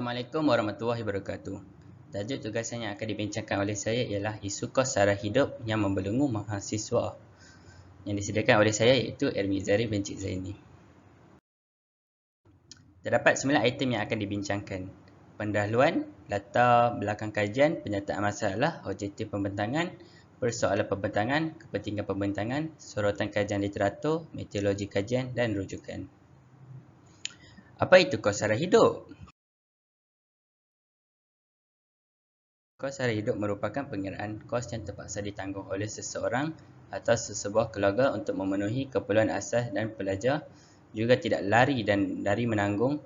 Assalamualaikum warahmatullahi wabarakatuh. Tajuk tugasan yang akan dibincangkan oleh saya ialah isu kos sara hidup yang membelenggu mahasiswa yang disediakan oleh saya iaitu Ermi Zarif bin Cik Zaini. Terdapat 9 item yang akan dibincangkan. Pendahuluan, latar belakang kajian, penyataan masalah, objektif pembentangan, persoalan pembentangan, kepentingan pembentangan, sorotan kajian literatur, metodologi kajian dan rujukan. Apa itu kos sara hidup? Kos sara hidup merupakan pengiraan kos yang terpaksa ditanggung oleh seseorang atau sesebuah keluarga untuk memenuhi keperluan asas dan pelajar juga tidak lari dari menanggung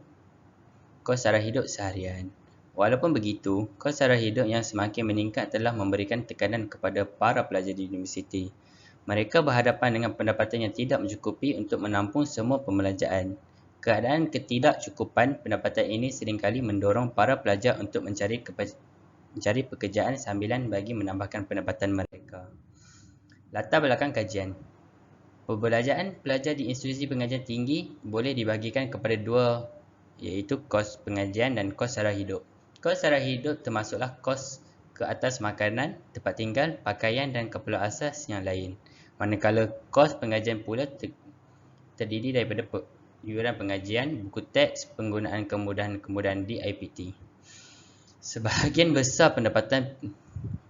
kos sara hidup seharian. Walaupun begitu, kos sara hidup yang semakin meningkat telah memberikan tekanan kepada para pelajar di universiti. Mereka berhadapan dengan pendapatan yang tidak mencukupi untuk menampung semua pembelajaran. Keadaan ketidakcukupan pendapatan ini seringkali mendorong para pelajar untuk mencari pekerjaan sambilan bagi menambahkan pendapatan mereka. Latar belakang kajian. Pembelajaran pelajar di institusi pengajian tinggi boleh dibahagikan kepada dua, iaitu kos pengajian dan kos sara hidup. Kos sara hidup termasuklah kos ke atas makanan, tempat tinggal, pakaian dan keperluan asas yang lain. Manakala kos pengajian pula terdiri daripada iuran pengajian, buku teks, penggunaan kemudahan-kemudahan di IPT. Sebahagian besar pendapatan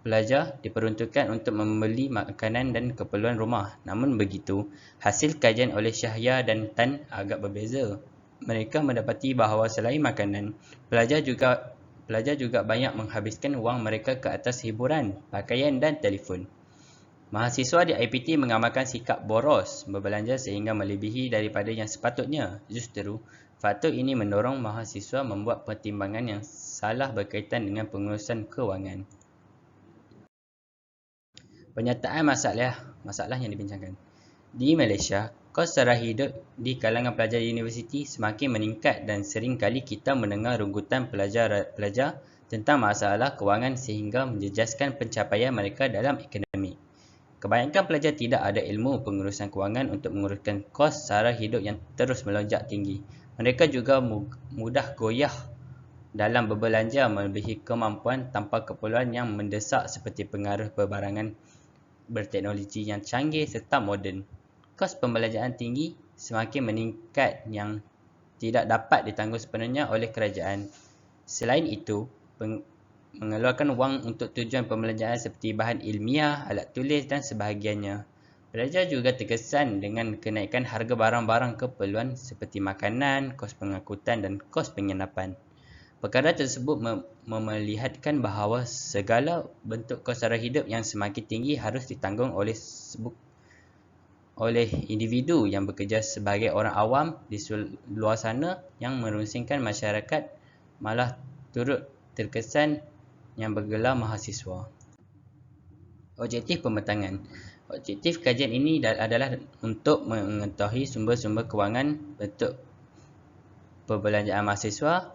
pelajar diperuntukkan untuk membeli makanan dan keperluan rumah. Namun begitu, hasil kajian oleh Syahya dan Tan agak berbeza. Mereka mendapati bahawa selain makanan, pelajar juga banyak menghabiskan wang mereka ke atas hiburan, pakaian dan telefon. Mahasiswa di IPT mengamalkan sikap boros berbelanja sehingga melebihi daripada yang sepatutnya. Justru, faktor ini mendorong mahasiswa membuat pertimbangan yang salah berkaitan dengan pengurusan kewangan. Penyataan masalah yang dibincangkan. Di Malaysia, kos sara hidup di kalangan pelajar universiti semakin meningkat dan sering kali kita mendengar rungutan pelajar tentang masalah kewangan sehingga menjejaskan pencapaian mereka dalam akademik. Kebanyakan pelajar tidak ada ilmu pengurusan kewangan untuk menguruskan kos sara hidup yang terus melonjak tinggi. Mereka juga mudah goyah dalam berbelanja melebihi kemampuan tanpa keperluan yang mendesak seperti pengaruh perbarangan berteknologi yang canggih serta moden. Kos pembelanjaan tinggi semakin meningkat yang tidak dapat ditanggung sepenuhnya oleh kerajaan. Selain itu, mengeluarkan wang untuk tujuan pembelanjaan seperti bahan ilmiah, alat tulis dan sebahagiannya. Pelajar juga terkesan dengan kenaikan harga barang-barang keperluan seperti makanan, kos pengangkutan dan kos penginapan. Perkara tersebut memelihatkan bahawa segala bentuk kos sara hidup yang semakin tinggi harus ditanggung oleh individu yang bekerja sebagai orang awam di luar sana yang merungsingkan masyarakat malah turut terkesan yang bergelar mahasiswa. Objektif pembentangan. Objektif kajian ini adalah untuk mengetahui sumber-sumber kewangan, bentuk perbelanjaan mahasiswa,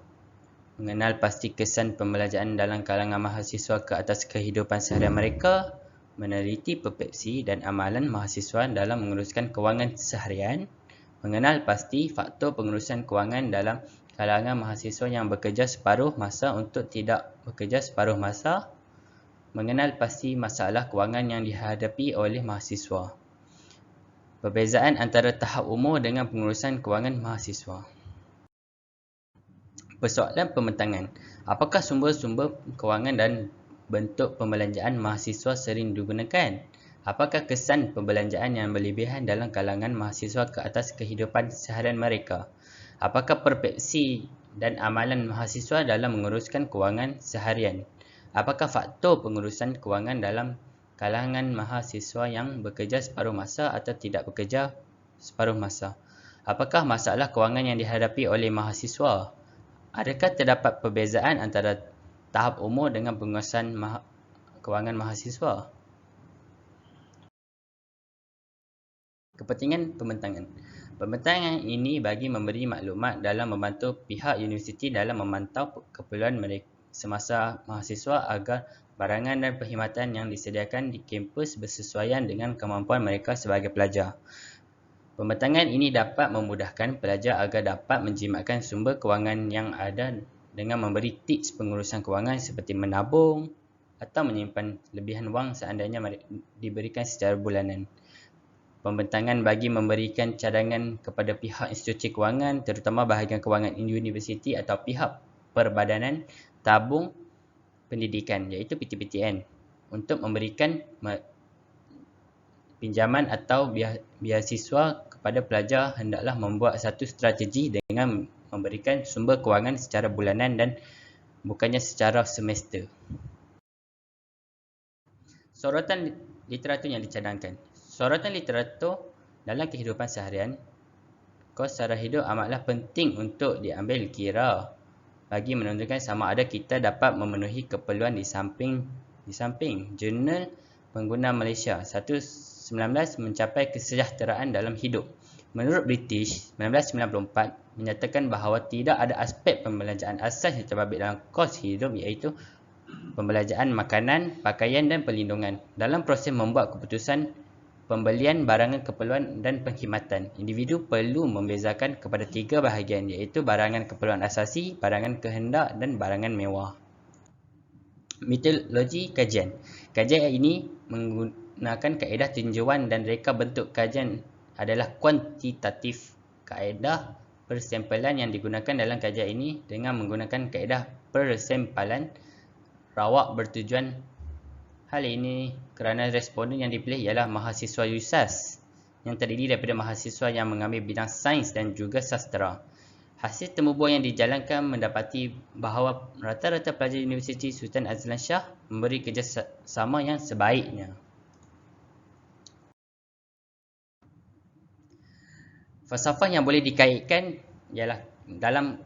mengenal pasti kesan pembelajaran dalam kalangan mahasiswa ke atas kehidupan seharian mereka, meneliti persepsi dan amalan mahasiswa dalam menguruskan kewangan seharian, mengenal pasti faktor pengurusan kewangan dalam kalangan mahasiswa yang bekerja separuh masa untuk tidak bekerja separuh masa, mengenal pasti masalah kewangan yang dihadapi oleh mahasiswa. Perbezaan antara tahap umur dengan pengurusan kewangan mahasiswa. Persoalan pembentangan. Apakah sumber-sumber kewangan dan bentuk pembelanjaan mahasiswa sering digunakan? Apakah kesan pembelanjaan yang berlebihan dalam kalangan mahasiswa ke atas kehidupan seharian mereka? Apakah persepsi dan amalan mahasiswa dalam menguruskan kewangan seharian? Apakah faktor pengurusan kewangan dalam kalangan mahasiswa yang bekerja separuh masa atau tidak bekerja separuh masa? Apakah masalah kewangan yang dihadapi oleh mahasiswa? Adakah terdapat perbezaan antara tahap umur dengan pengurusan kewangan mahasiswa? Kepentingan pembentangan. Pembentangan ini bagi memberi maklumat dalam membantu pihak universiti dalam memantau keperluan mereka semasa mahasiswa agar barangan dan perkhidmatan yang disediakan di kampus bersesuaian dengan kemampuan mereka sebagai pelajar. Pembentangan ini dapat memudahkan pelajar agar dapat menjimatkan sumber kewangan yang ada dengan memberi tips pengurusan kewangan seperti menabung atau menyimpan lebihan wang seandainya diberikan secara bulanan. Pembentangan bagi memberikan cadangan kepada pihak institusi kewangan, terutama bahagian kewangan universiti atau pihak perbadanan tabung pendidikan iaitu PTPTN untuk memberikan pinjaman atau biasiswa kepada pelajar hendaklah membuat satu strategi dengan memberikan sumber kewangan secara bulanan dan bukannya secara semester. Sorotan literatur yang dicadangkan. Sorotan literatur dalam kehidupan seharian, kos sara hidup amatlah penting untuk diambil kira bagi menentukan sama ada kita dapat memenuhi keperluan di samping Jurnal Pengguna Malaysia 19 mencapai kesejahteraan dalam hidup. Menurut British 1994 menyatakan bahawa tidak ada aspek pembelanjaan asas yang terbabit dalam kos hidup iaitu pembelanjaan makanan, pakaian dan perlindungan. Dalam proses membuat keputusan pembelian barangan keperluan dan penghematan, individu perlu membezakan kepada tiga bahagian iaitu barangan keperluan asasi, barangan kehendak dan barangan mewah. Metodologi kajian. Kajian ini menggunakan kaedah tinjauan dan reka bentuk kajian adalah kuantitatif. Kaedah persampalan yang digunakan dalam kajian ini dengan menggunakan kaedah persampalan rawak bertujuan. Hal ini kerana responden yang dipilih ialah mahasiswa USAS yang terdiri daripada mahasiswa yang mengambil bidang sains dan juga sastera. Hasil temubuan yang dijalankan mendapati bahawa rata-rata pelajar Universiti Sultan Azlan Shah memberi kerjasama yang sebaiknya. Falsafah yang boleh dikaitkan ialah dalam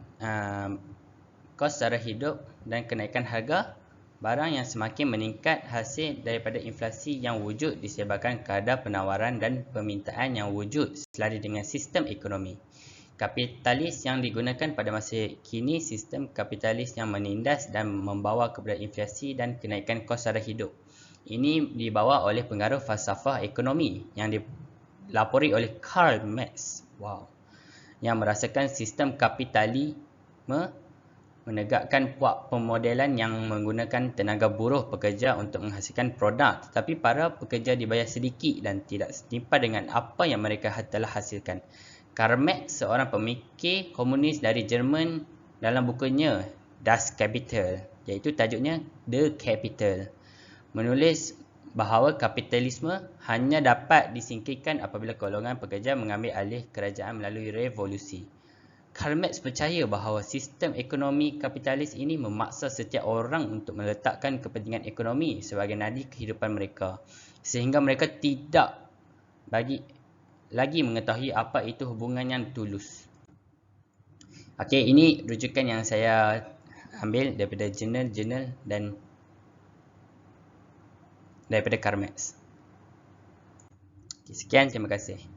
kos sara hidup dan kenaikan harga barang yang semakin meningkat hasil daripada inflasi yang wujud disebabkan kadar penawaran dan permintaan yang wujud selari dengan sistem ekonomi kapitalis yang digunakan pada masa kini. Sistem kapitalis yang menindas dan membawa kepada inflasi dan kenaikan kos sara hidup. Ini dibawa oleh pengaruh falsafah ekonomi yang dilapori oleh Karl Marx. Yang merasakan sistem kapitalisme menegakkan puak pemodelan yang menggunakan tenaga buruh pekerja untuk menghasilkan produk, tetapi para pekerja dibayar sedikit dan tidak setimpal dengan apa yang mereka telah hasilkan. Karl Marx, seorang pemikir komunis dari Jerman, dalam bukunya Das Kapital, iaitu tajuknya The Capital, menulis bahawa kapitalisme hanya dapat disingkirkan apabila golongan pekerja mengambil alih kerajaan melalui revolusi. Karl Marx percaya bahawa sistem ekonomi kapitalis ini memaksa setiap orang untuk meletakkan kepentingan ekonomi sebagai nadi kehidupan mereka, sehingga mereka tidak lagi mengetahui apa itu hubungan yang tulus. Okey, ini rujukan yang saya ambil daripada jurnal dan daripada Karl Marx. Sekian, terima kasih.